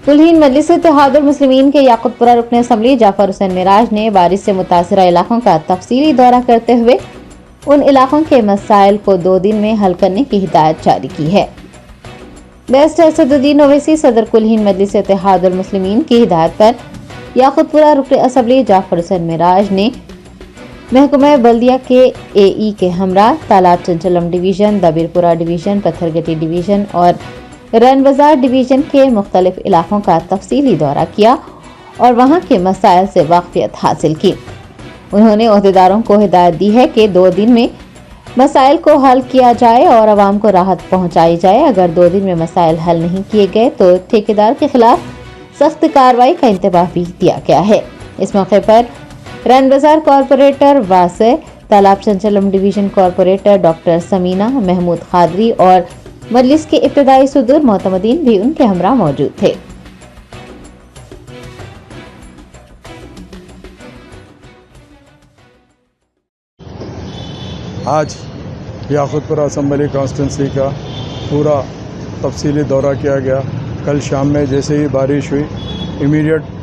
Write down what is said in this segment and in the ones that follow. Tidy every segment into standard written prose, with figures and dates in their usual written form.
कुल्हीन मजलिस इत्तेहादुल मुस्लिमीन के याकुतपुरा रुकन असम्बली जाफर हुसैन मिराज ने बारिश से मुतासरा इलाकों का तफसीली दौरा करते हुए उन इलाकों के मसाइल को 2 दिन में हल करने की हिदायत जारी की है। बेस्ट असदुद्दीन ओवैसी सदर कुल्हीन मजलिस इत्तेहादुल मुस्लिमीन की हिदायत पर याकुतपुरा रुकन असम्बली जाफर हुसैन मिराज ने महकमा बल्दिया के एई के हमरा Talab Chanchalam division, Dabirpura division, Pattharghatti division और रन बाजार डिवीजन के मुख्तलिफ इलाकों का तफसीली दौरा किया और वहां के मसाइल से वाक़फियत हासिल की। उन्होंने ओहदेदारों को हिदायत दी है कि 2 दिन में मसाइल को हल किया जाए और आवाम को राहत पहुंचाई जाए। अगर 2 दिन में मसाइल हल नहीं किए गए तो ठेकेदार के खिलाफ सख्त कार्रवाई का इंतबाह भी दिया गया है। इस मौके पर रन बाजार कॉरपोरेटर वासे, Talab Chanchalam division corporator doctor Sameena, Mahmood Qadri और मजलिस के इब्तिदाई सुदूर मोतमदीन भी उनके हमरा मौजूद थे। आज याकुतपुरा असम्बली कॉन्स्टिट्यूंसी का पूरा तफसीली दौरा किया गया। कल शाम में जैसे ही बारिश हुई, इमीडिएट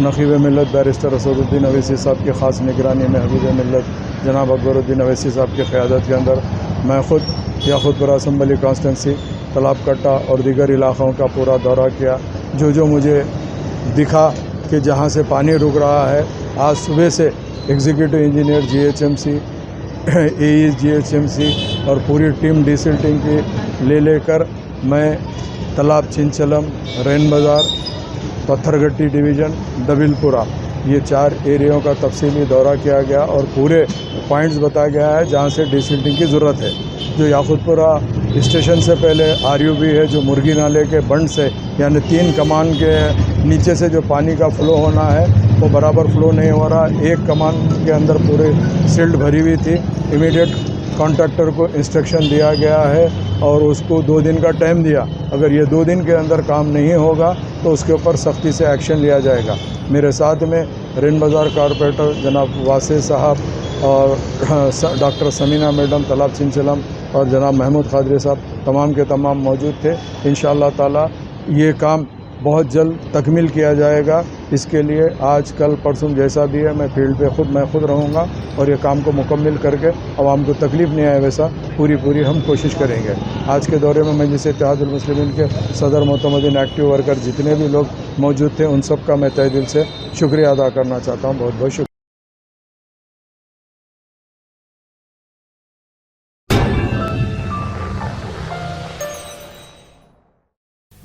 नक़ीब मिल्लत बैरिस्टर असदुद्दीन ओवैसी साहब की ख़ास निगरानी में हबीब मिल्लत जनाब अकबरुद्दीन ओवैसी साहब की क़यादत के अंदर मैं ख़ुद याकुतपुरा असम्बली कॉन्स्टिट्यूंसी, तालाब कट्टा और दीगर इलाक़ों का पूरा दौरा किया। जो मुझे दिखा कि जहाँ से पानी रुक रहा है, आज सुबह से executive engineer GHMC, AE GHMC और पूरी टीम डिसिल्टिंग की लेकर मैं तालाब चिंचलम, रैन बाज़ार, पत्थरगट्टी डिवीज़न, दबिलपुरा, ये 4 एरियाओं का तफसीली दौरा किया गया और पूरे पॉइंट्स बताया गया है जहाँ से डिसिल्टिंग की ज़रूरत है। जो याकुतपुरा स्टेशन से पहले RUB है, जो मुर्गी नाले के बंड से यानी 3 कमान के नीचे से जो पानी का फ़्लो होना है वो बराबर फ़्लो नहीं हो रहा। एक कमान के अंदर पूरे सिल्ट भरी हुई थी। इमीडिएट कॉन्ट्रैक्टर को इंस्ट्रक्शन दिया गया है और उसको 2 दिन का टाइम दिया। अगर ये 2 दिन के अंदर काम नहीं होगा तो उसके ऊपर सख्ती से एक्शन लिया जाएगा। मेरे साथ में रन बाज़ार कॉरपोरेटर जनाब वासे साहब और डॉक्टर समीना मैडम तालाब चिंचलम और जनाब महमूद खादरी साहब तमाम के तमाम मौजूद थे। इंशाअल्लाह ताला ये काम बहुत जल्द तकमील किया जाएगा। इसके लिए आज कल परसों जैसा भी है मैं फील्ड पे मैं खुद रहूँगा और ये काम को मुकम्मल करके आवाम को तकलीफ़ नहीं आए वैसा पूरी हम कोशिश करेंगे। आज के दौरे में मजलिस इत्तेहादुल मुस्लिमीन के सदर मोतमदीन, एक्टिव वर्कर जितने भी लोग मौजूद थे उन सब का मैं तहे दिल से शुक्रिया अदा करना चाहता हूँ। बहुत बहुत शुक्रिया।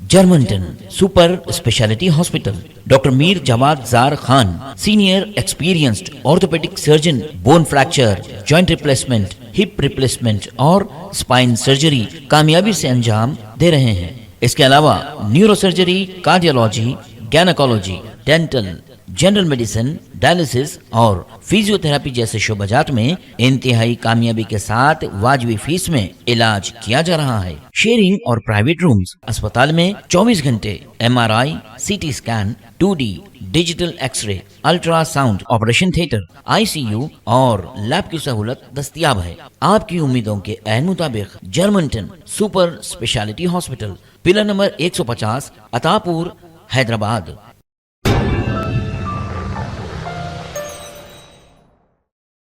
Germanton super speciality hospital, doctor Mir Jawad Zar Khan, senior experienced orthopaedic surgeon, bone fracture, joint replacement, hip replacement और स्पाइन सर्जरी कामयाबी से अंजाम दे रहे हैं। इसके अलावा neuro surgery, cardiology, gynaecology, dental, general medicine, dialysis और फिजियोथेरेपी जैसे शोबाजात में इंतहाई कामयाबी के साथ वाजिबी फीस में इलाज किया जा रहा है। शेयरिंग और प्राइवेट रूम्स, अस्पताल में 24 घंटे MRI, CT scan, 2D digital x ray, ultrasound, operation theatre, ICU और लैब की सहूलत दस्तयाब है। आपकी उम्मीदों के ऐन मुताबिक Germanton super speciality hospital, pillar number 150, Attapur, Hyderabad.